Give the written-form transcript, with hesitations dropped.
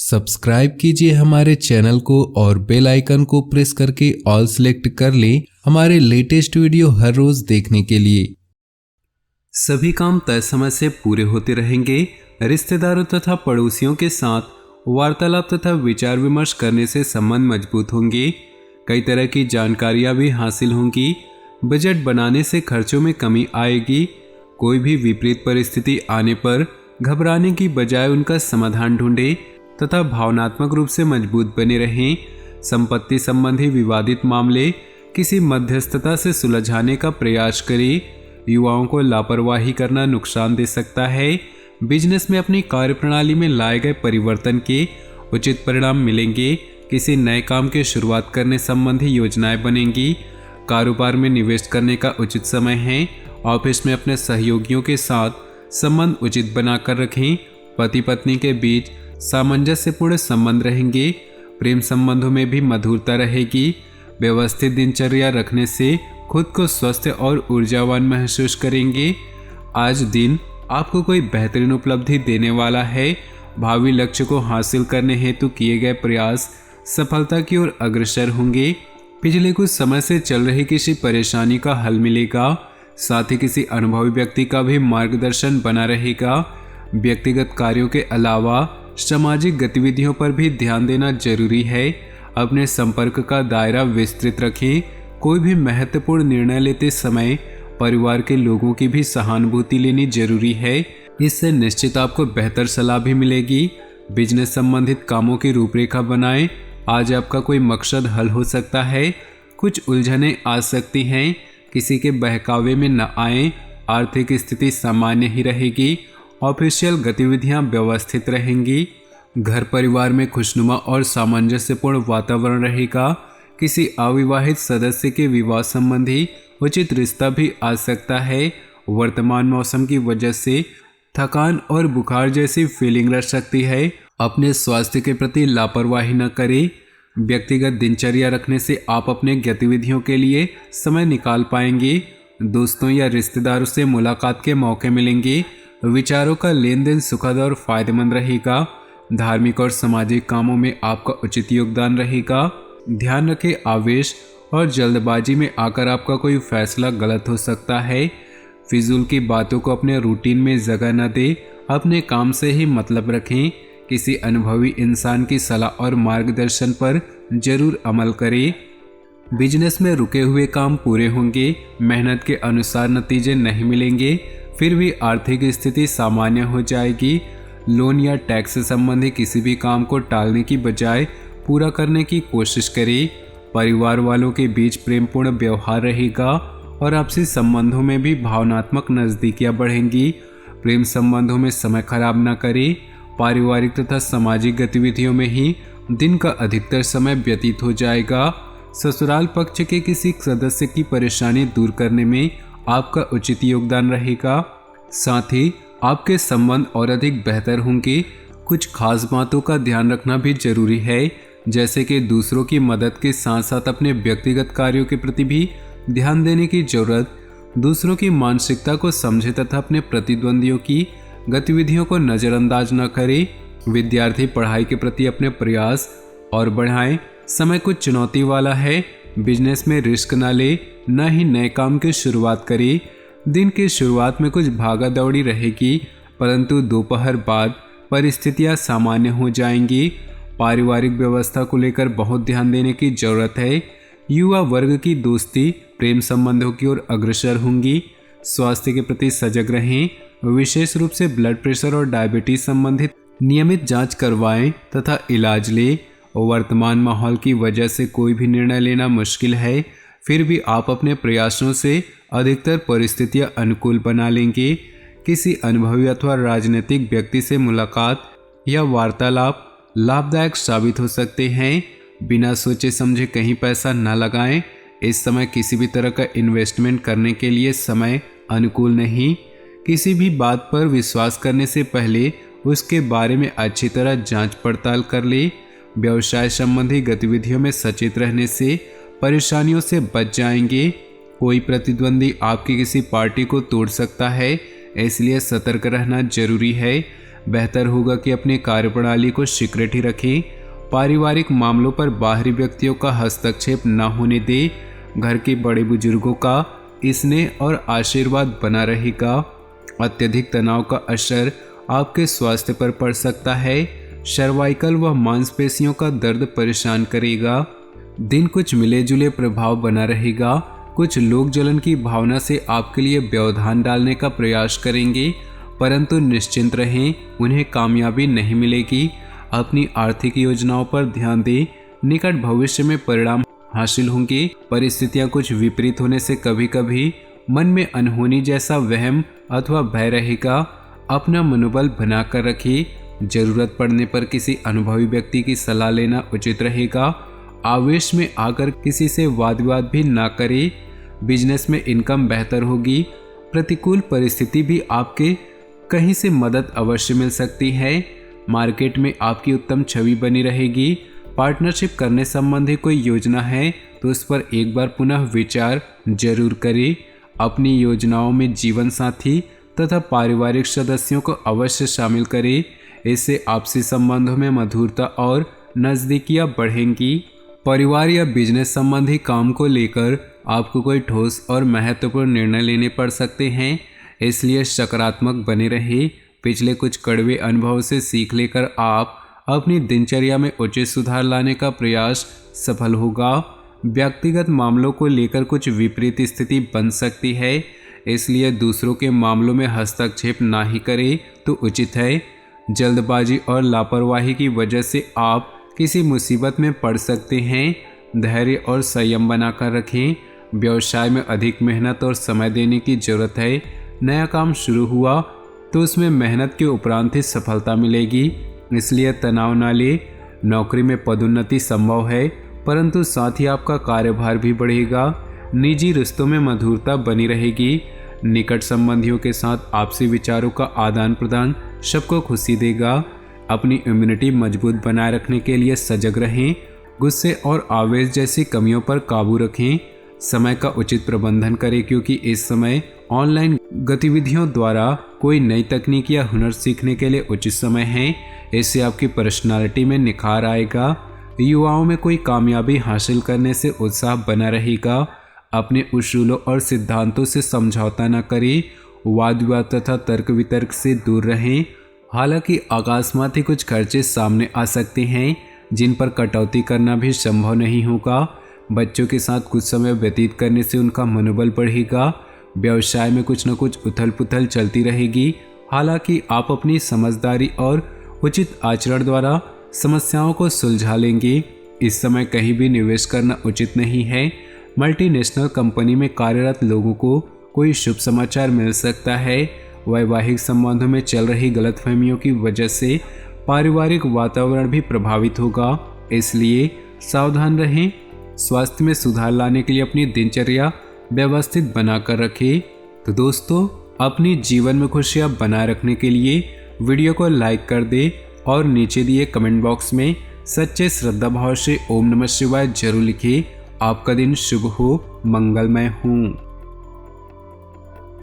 Subscribe कीजिए हमारे channel को और बेल आइकन को प्रेस करके ऑल सेलेक्ट कर लें हमारे लेटेस्ट वीडियो हर रोज देखने के लिए। सभी काम तय समय से पूरे होते रहेंगे। रिश्तेदारों तथा पड़ोसियों के साथ वार्तालाप तथा विचार विमर्श करने से संबंध मजबूत होंगे। कई तरह की जानकारियां भी हासिल होंगी। बजट बनाने से खर्चों में कमी आएगी। कोई भी विपरीत परिस्थिति आने पर घबराने की बजाय उनका समाधान ढूंढें तथा भावनात्मक रूप से मजबूत बने रहें। संपत्ति संबंधी विवादित मामले किसी मध्यस्थता से सुलझाने का प्रयास करें। युवाओं को लापरवाही करना नुकसान दे सकता है। बिजनेस में अपनी कार्यप्रणाली में लाए गए परिवर्तन के उचित परिणाम मिलेंगे। किसी नए काम की शुरुआत करने संबंधी योजनाएं बनेंगी। कारोबार में निवेश करने का उचित समय है। ऑफिस में अपने सहयोगियों के साथ संबंध उचित बनाकर रखें। पति पत्नी के बीच सामंजस्यपूर्ण संबंध रहेंगे। प्रेम संबंधों में भी मधुरता रहेगी। व्यवस्थित दिनचर्या रखने से खुद को स्वस्थ और ऊर्जावान महसूस करेंगे। आज दिन आपको कोई बेहतरीन उपलब्धि देने वाला है। भावी लक्ष्य को हासिल करने हेतु किए गए प्रयास सफलता की ओर अग्रसर होंगे। पिछले कुछ समय से चल रही किसी परेशानी का हल मिलेगा। साथ ही किसी अनुभवी व्यक्ति का भी मार्गदर्शन बना रहेगा। व्यक्तिगत कार्यों के अलावा सामाजिक गतिविधियों पर भी ध्यान देना जरूरी है। अपने संपर्क का दायरा विस्तृत रखें। कोई भी महत्वपूर्ण निर्णय लेते समय परिवार के लोगों की भी सहानुभूति लेनी जरूरी है। इससे निश्चित आपको बेहतर सलाह भी मिलेगी। बिजनेस संबंधित कामों की रूपरेखा बनाएं। आज आपका कोई मकसद हल हो सकता है। कुछ उलझनें आ सकती हैं। किसी के बहकावे में न आएं। आर्थिक स्थिति सामान्य ही रहेगी। ऑफिशियल गतिविधियां व्यवस्थित रहेंगी। घर परिवार में खुशनुमा और सामंजस्यपूर्ण वातावरण रहेगा। किसी अविवाहित सदस्य के विवाह संबंधी उचित रिश्ता भी आ सकता है। वर्तमान मौसम की वजह से थकान और बुखार जैसी फीलिंग रह सकती है। अपने स्वास्थ्य के प्रति लापरवाही न करें। व्यक्तिगत दिनचर्या रखने से आप अपने गतिविधियों के लिए समय निकाल पाएंगे। दोस्तों या रिश्तेदारों से मुलाकात के मौके मिलेंगे। विचारों का लेन देन सुखद और फायदेमंद रहेगा। धार्मिक और सामाजिक कामों में आपका उचित योगदान रहेगा। ध्यान रखें, आवेश और जल्दबाजी में आकर आपका कोई फैसला गलत हो सकता है। फिजूल की बातों को अपने रूटीन में जगह न दें। अपने काम से ही मतलब रखें। किसी अनुभवी इंसान की सलाह और मार्गदर्शन पर जरूर अमल करें। बिजनेस में रुके हुए काम पूरे होंगे। मेहनत के अनुसार नतीजे नहीं मिलेंगे, फिर भी आर्थिक स्थिति सामान्य हो जाएगी। लोन या टैक्स से संबंधी किसी भी काम को टालने की बजाय पूरा करने की कोशिश करें। परिवार वालों के बीच प्रेमपूर्ण व्यवहार रहेगा और आपसी संबंधों में भी भावनात्मक नज़दीकियां बढ़ेंगी। प्रेम संबंधों में समय खराब न करें। पारिवारिक तथा सामाजिक गतिविधियों में ही दिन का अधिकतर समय व्यतीत हो जाएगा। ससुराल पक्ष के किसी सदस्य की परेशानी दूर करने में आपका उचित योगदान रहेगा। साथ ही आपके संबंध और अधिक बेहतर होंगे। कुछ खास बातों का ध्यान रखना भी जरूरी है, जैसे कि दूसरों की मदद के साथ साथ अपने व्यक्तिगत कार्यों के प्रति भी ध्यान देने की जरूरत। दूसरों की मानसिकता को समझें तथा अपने प्रतिद्वंदियों की गतिविधियों को नज़रअंदाज न करें। विद्यार्थी पढ़ाई के प्रति अपने प्रयास और बढ़ाएं। समय कुछ चुनौती वाला है। बिजनेस में रिस्क न ले, न ही नए काम की शुरुआत करें। दिन की शुरुआत में कुछ भागा दौड़ी रहेगी, परंतु दोपहर बाद परिस्थितियां सामान्य हो जाएंगी। पारिवारिक व्यवस्था को लेकर बहुत ध्यान देने की जरूरत है। युवा वर्ग की दोस्ती प्रेम संबंधों की ओर अग्रसर होंगी। स्वास्थ्य के प्रति सजग रहें। विशेष रूप से ब्लड प्रेशर और डायबिटीज संबंधित नियमित जांच करवाएं तथा इलाज लें। वर्तमान माहौल की वजह से कोई भी निर्णय लेना मुश्किल है, फिर भी आप अपने प्रयासों से अधिकतर परिस्थितियां अनुकूल बना लेंगे। किसी अनुभवी अथवा राजनीतिक व्यक्ति से मुलाकात या वार्तालाप लाभदायक साबित हो सकते हैं। बिना सोचे समझे कहीं पैसा न लगाएं। इस समय किसी भी तरह का इन्वेस्टमेंट करने के लिए समय अनुकूल नहीं। किसी भी बात पर विश्वास करने से पहले उसके बारे में अच्छी तरह जांच पड़ताल कर ले। व्यवसाय संबंधी गतिविधियों में सचेत रहने से परेशानियों से बच जाएंगे। कोई प्रतिद्वंदी आपकी किसी पार्टी को तोड़ सकता है, इसलिए सतर्क रहना जरूरी है। बेहतर होगा कि अपनी कार्यप्रणाली को सीक्रेट ही रखें। पारिवारिक मामलों पर बाहरी व्यक्तियों का हस्तक्षेप न होने दें। घर के बड़े बुजुर्गों का स्नेह और आशीर्वाद बना रहेगा। अत्यधिक तनाव का असर आपके स्वास्थ्य पर पड़ सकता है। सर्वाइकल व मांसपेशियों का दर्द परेशान करेगा। दिन कुछ मिले जुले प्रभाव बना रहेगा। कुछ लोग जलन की भावना से आपके लिए व्यवधान डालने का प्रयास करेंगे, परंतु निश्चिंत रहें, उन्हें कामयाबी नहीं मिलेगी। अपनी आर्थिक योजनाओं पर ध्यान दें। निकट भविष्य में परिणाम हासिल होंगे। परिस्थितियां कुछ विपरीत होने से कभी कभी मन में अनहोनी जैसा वहम अथवा भय रहेगा। अपना मनोबल बनाकर रखिए। जरूरत पड़ने पर किसी अनुभवी व्यक्ति की सलाह लेना उचित रहेगा। आवेश में आकर किसी से वाद विवाद भी ना करें। बिजनेस में इनकम बेहतर होगी। प्रतिकूल परिस्थिति भी आपके कहीं से मदद अवश्य मिल सकती है। मार्केट में आपकी उत्तम छवि बनी रहेगी। पार्टनरशिप करने संबंधी कोई योजना है तो उस पर एक बार पुनः विचार जरूर करें। अपनी योजनाओं में जीवन साथी तथा पारिवारिक सदस्यों को अवश्य शामिल करें। इससे आपसी संबंधों में मधुरता और नज़दीकियां बढ़ेंगी। परिवार या बिजनेस संबंधी काम को लेकर आपको कोई ठोस और महत्वपूर्ण निर्णय लेने पड़ सकते हैं, इसलिए सकारात्मक बने रहे। पिछले कुछ कड़वे अनुभव से सीख लेकर आप अपनी दिनचर्या में उचित सुधार लाने का प्रयास सफल होगा। व्यक्तिगत मामलों को लेकर कुछ विपरीत स्थिति बन सकती है, इसलिए दूसरों के मामलों में हस्तक्षेप ना ही करें तो उचित है। जल्दबाजी और लापरवाही की वजह से आप किसी मुसीबत में पड़ सकते हैं। धैर्य और संयम बनाकर रखें। व्यवसाय में अधिक मेहनत और समय देने की जरूरत है। नया काम शुरू हुआ तो उसमें मेहनत के उपरांत ही सफलता मिलेगी, इसलिए तनाव न ले। नौकरी में पदोन्नति संभव है, परंतु साथ ही आपका कार्यभार भी बढ़ेगा। निजी रिश्तों में मधुरता बनी रहेगी। निकट संबंधियों के साथ आपसी विचारों का आदान प्रदान सबको खुशी देगा। अपनी इम्यूनिटी मजबूत बनाए रखने के लिए सजग रहें। गुस्से और आवेश जैसी कमियों पर काबू रखें। समय का उचित प्रबंधन करें, क्योंकि इस समय ऑनलाइन गतिविधियों द्वारा कोई नई तकनीक या हुनर सीखने के लिए उचित समय है। इससे आपकी पर्सनालिटी में निखार आएगा। युवाओं में कोई कामयाबी हासिल करने से उत्साह बना रहेगा। अपने उसूलों और सिद्धांतों से समझौता न करें। वाद विवाद तथा तर्क वितर्क से दूर रहें। हालांकि अकस्मात ही कुछ खर्चे सामने आ सकते हैं, जिन पर कटौती करना भी संभव नहीं होगा। बच्चों के साथ कुछ समय व्यतीत करने से उनका मनोबल बढ़ेगा। व्यवसाय में कुछ न कुछ उथल पुथल चलती रहेगी। हालांकि आप अपनी समझदारी और उचित आचरण द्वारा समस्याओं को सुलझा लेंगे। इस समय कहीं भी निवेश करना उचित नहीं है। मल्टीनेशनल कंपनी में कार्यरत लोगों को कोई शुभ समाचार मिल सकता है। वैवाहिक संबंधों में चल रही गलतफहमियों की वजह से पारिवारिक वातावरण भी प्रभावित होगा, इसलिए सावधान रहें। स्वास्थ्य में सुधार लाने के लिए अपनी दिनचर्या व्यवस्थित बनाकर रखें। तो दोस्तों, अपनी जीवन में खुशियां बनाए रखने के लिए वीडियो को लाइक कर दें और नीचे दिए कमेंट बॉक्स में सच्चे श्रद्धा भाव से ओम नमः शिवाय जरूर लिखिए। आपका दिन शुभ हो, मंगलमय हो।